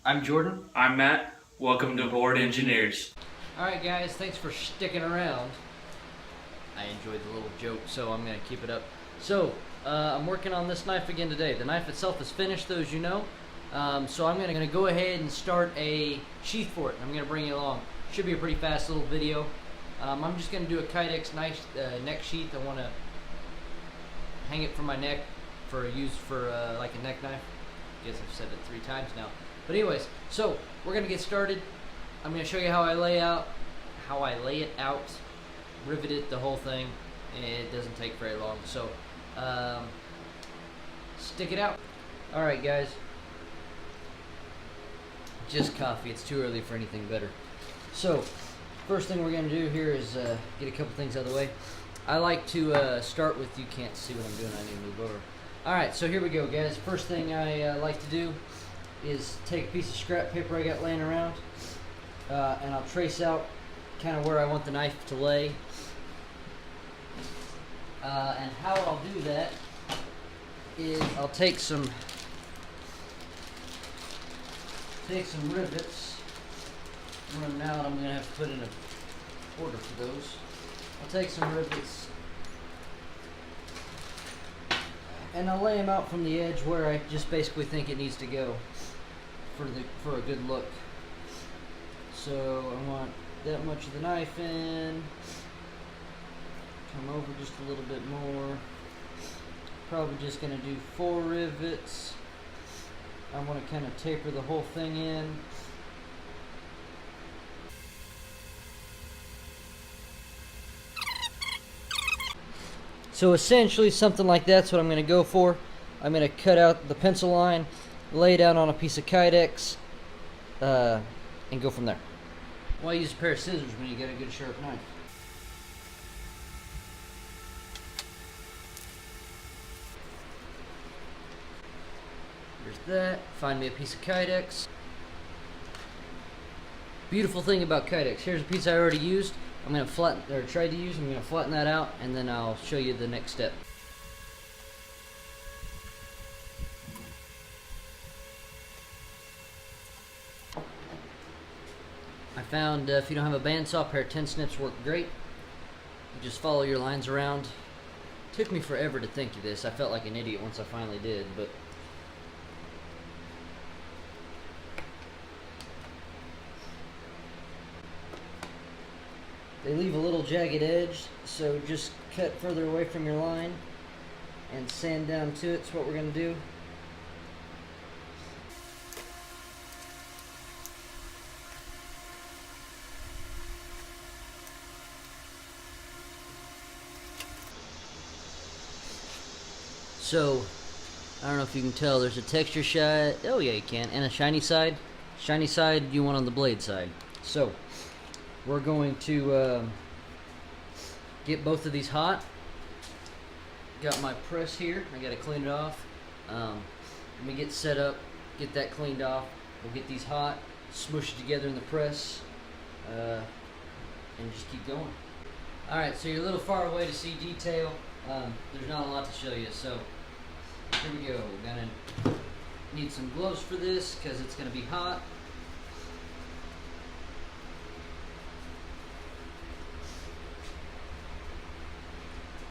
I'm Jordan. I'm Matt. Welcome to Board Engineers. Alright guys, thanks for sticking around. I enjoyed the little joke, so I'm going to keep it up. So, I'm working on this knife again today. The knife itself is finished, though, as you know. So I'm going to go ahead and start a sheath for it. I'm going to bring you along. Should be a pretty fast little video. I'm just going to do a Kydex knife, neck sheath. I want to hang it from my neck for use for like a neck knife. I guess I've said it 3 times now. But anyways, so we're going to get started. I'm going to show you how I lay it out, rivet it, the whole thing. It doesn't take very long, so stick it out. Alright guys, just coffee, it's too early for anything better. So, first thing we're going to do here is get a couple things out of the way. I like to start with, you can't see what I'm doing, I need to move over. Alright, so here we go guys. First thing I like to do is take a piece of scrap paper I got laying around, and I'll trace out kind of where I want the knife to lay. And how I'll do that is I'll take some rivets. I'm running out, I'm going to have to put in a order for those. I'll take some rivets and I'll lay them out from the edge where I just basically think it needs to go for a good look. So I want that much of the knife in. Come over just a little bit more. Probably just going to do 4 rivets. I want to kind of taper the whole thing in. So essentially something like that's what I'm going to go for. I'm going to cut out the pencil line, lay it down on a piece of Kydex, and go from there. Why use a pair of scissors when you get a good sharp knife? There's that. Find me a piece of Kydex. Beautiful thing about Kydex. Here's a piece I already used. I'm going to flatten, or tried to use. I'm going to flatten that out, and then I'll show you the next step. I found if you don't have a bandsaw, a pair of 10 snips work great. You just follow your lines around. It took me forever to think of this. I felt like an idiot once I finally did, but they leave a little jagged edge, so just cut further away from your line and sand down to it. That's what we're going to do. So, I don't know if you can tell, there's a texture side, oh yeah you can, and a shiny side. Shiny side you want on the blade side. So, we're going to get both of these hot. Got my press here, I gotta clean it off. Let me get set up, get that cleaned off. We'll get these hot, smush it together in the press, and just keep going. Alright, so you're a little far away to see detail. There's not a lot to show you, so here we go. We're gonna need some gloves for this because it's gonna be hot.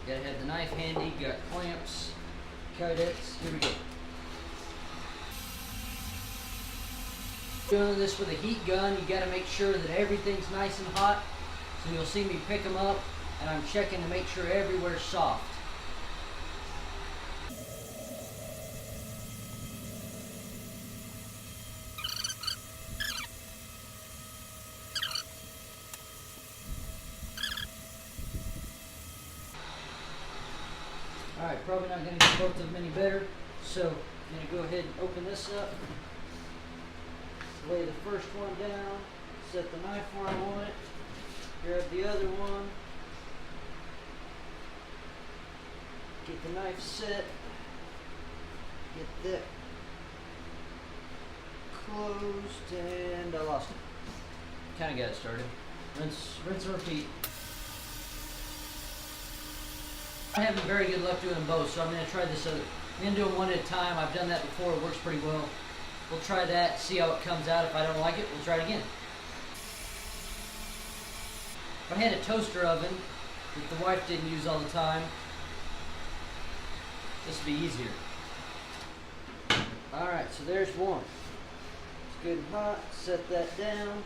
Gotta have the knife handy, got clamps, Kydex, here we go. Doing this with a heat gun, you gotta make sure that everything's nice and hot. So you'll see me pick them up, and I'm checking to make sure everywhere's soft. Alright, probably not going to get both of them any better, so I'm going to go ahead and open this up, lay the first one down, set the knife where I want it, grab the other one, get the knife set, get that closed, and I lost it. Kind of got it started. Rinse and repeat. I haven't very good luck doing them both, so I'm going to try this other. I'm going to do them one at a time. I've done that before. It works pretty well. we'll try that, see how it comes out. If I don't like it, we'll try it again. If I had a toaster oven that the wife didn't use all the time, this would be easier. Alright, so there's one. It's good and hot. Set that down.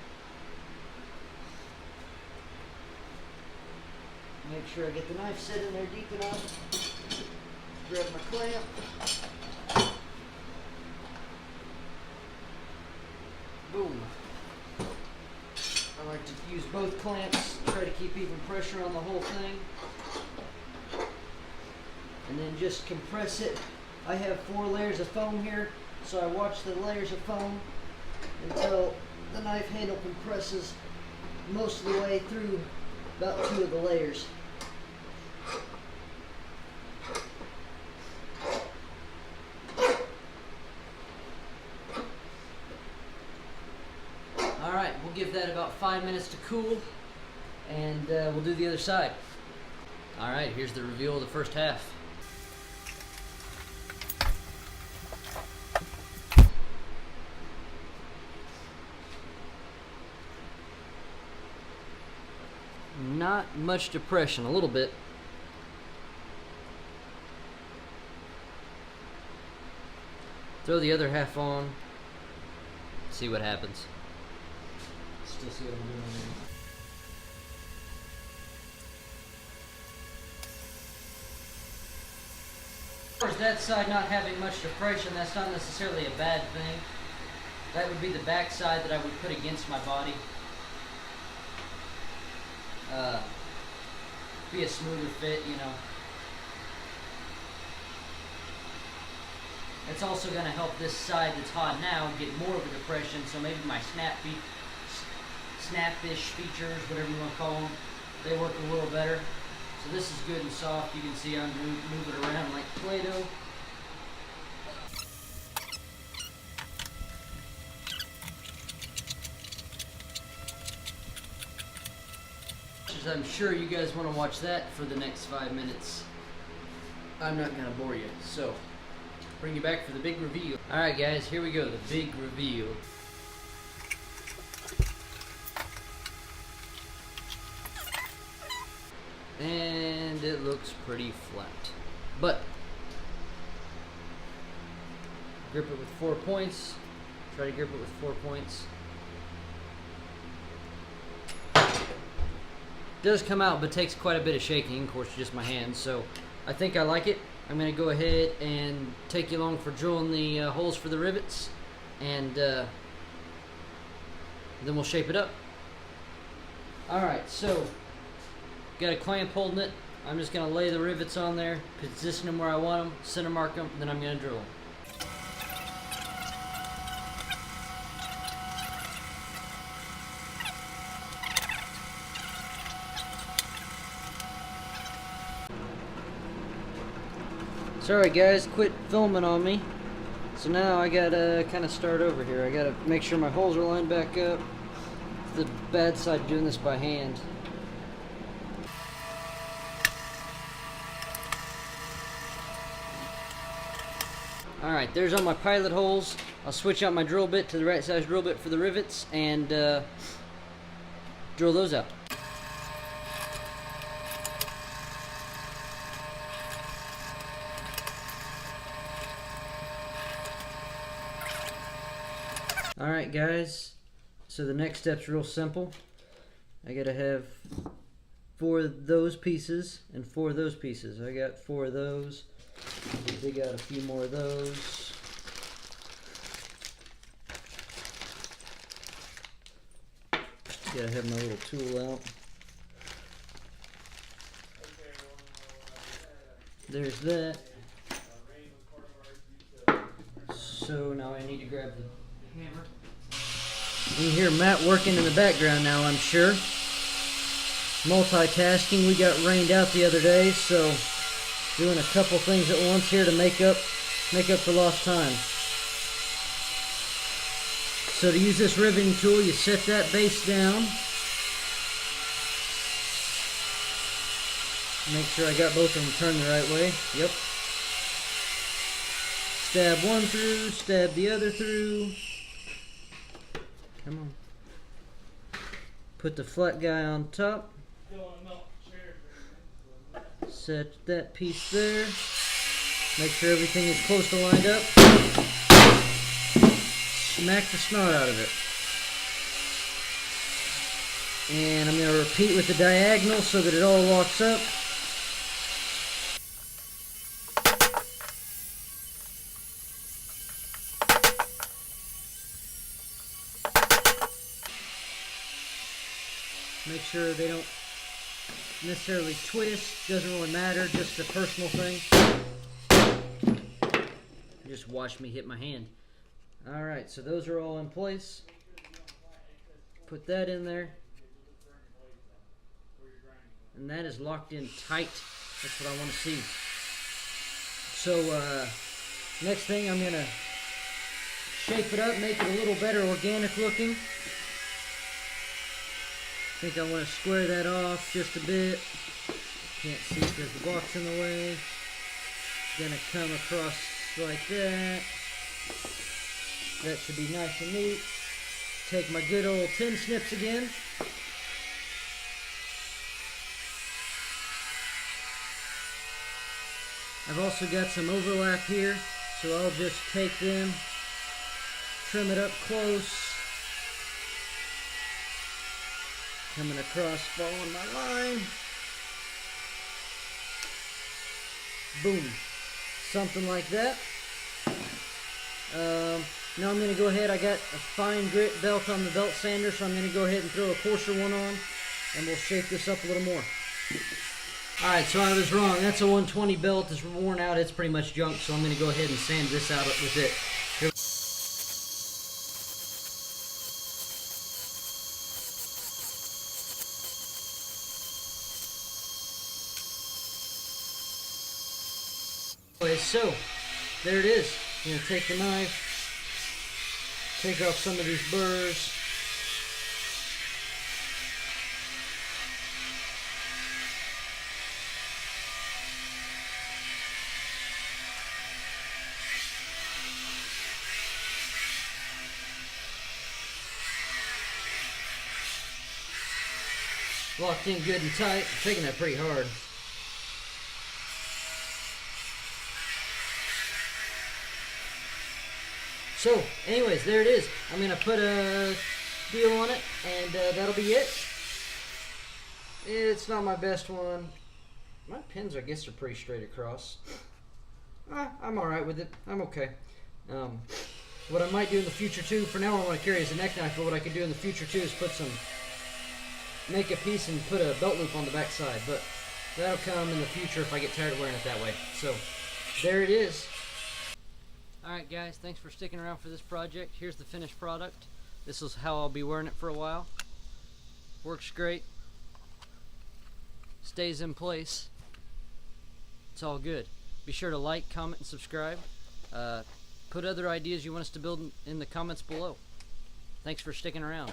Make sure I get the knife set in there deep enough. Grab my clamp. Boom. I like to use both clamps, try to keep even pressure on the whole thing. And then just compress it. I have 4 layers of foam here, so I watch the layers of foam until the knife handle compresses most of the way through about 2 of the layers. Alright, we'll give that about 5 minutes to cool, and we'll do the other side. Alright, here's the reveal of the first half. Not much depression, a little bit. Throw the other half on, see what happens. Still see what I'm doing there. Of course, that side not having much depression, that's not necessarily a bad thing. That would be the back side that I would put against my body. Be a smoother fit, you know. It's also going to help this side that's hot now get more of a depression, so maybe my snapfish features, whatever you want to call them, they work a little better. So this is good and soft. You can see I'm moving it around like Play-Doh. I'm sure you guys want to watch that for the next 5 minutes. I'm not going to bore you, so bring you back for the big reveal. Alright guys, here we go, the big reveal. And it looks pretty flat. But grip it with 4 points. Try to grip it with 4 points. Does come out, but takes quite a bit of shaking, of course, just my hands. So I think I like it. I'm going to go ahead and take you along for drilling the holes for the rivets, and then we'll shape it up. Alright, so got a clamp holding it. I'm just going to lay the rivets on there, position them where I want them, center mark them, and then I'm going to drill them. Sorry guys, quit filming on me. So now I gotta kind of start over here. I gotta make sure my holes are lined back up. It's the bad side doing this by hand. Alright, there's all my pilot holes. I'll switch out my drill bit to the right size drill bit for the rivets and drill those out. Alright guys, so the next step's real simple. I gotta have 4 of those pieces and 4 of those pieces. I got 4 of those. Dig out a few more of those. Gotta have my little tool out. There's that. So now I need to grab the hammer. You hear Matt working in the background now, I'm sure. Multitasking. We got rained out the other day, so doing a couple things at once here to make up for lost time. So to use this riveting tool, you set that base down. Make sure I got both of them turned the right way. Yep. Stab one through, stab the other through. Come on. Put the flat guy on top. Set that piece there. Make sure everything is close to lined up. Smack the snot out of it. And I'm going to repeat with the diagonal so that it all locks up. Make sure they don't necessarily twist. Doesn't really matter, just a personal thing. Just watch me hit my hand. Alright, so those are all in place. Put that in there. And that is locked in tight. That's what I want to see. So, next thing I'm going to shape it up, make it a little better organic looking. I think I want to square that off just a bit. Can't see because the block's in the way. Gonna come across like that. That should be nice and neat. Take my good old tin snips again. I've also got some overlap here, so I'll just take them, trim it up close. Coming across, following my line. Boom. Something like that. Now I'm going to go ahead, I got a fine grit belt on the belt sander, so I'm going to go ahead and throw a coarser one on, and we'll shape this up a little more. Alright, so I was wrong. That's a 120 belt. It's worn out. It's pretty much junk, so I'm going to go ahead and sand this out with it. Here. So, there it is. I'm going to take the knife, take off some of these burrs. Locked in good and tight. I'm taking that pretty hard. So, anyways, there it is. I'm going to put a deal on it, and that'll be it. It's not my best one. My pins, I guess, are pretty straight across. I'm alright with it. I'm okay. What I might do in the future, too, for now I want to carry as a neck knife, but what I could do in the future, too, is make a piece and put a belt loop on the back side. But that'll come in the future if I get tired of wearing it that way. So, there it is. Alright guys, thanks for sticking around for this project. Here's the finished product. This is how I'll be wearing it for a while. Works great. Stays in place. It's all good. Be sure to like, comment, and subscribe. Put other ideas you want us to build in the comments below. Thanks for sticking around.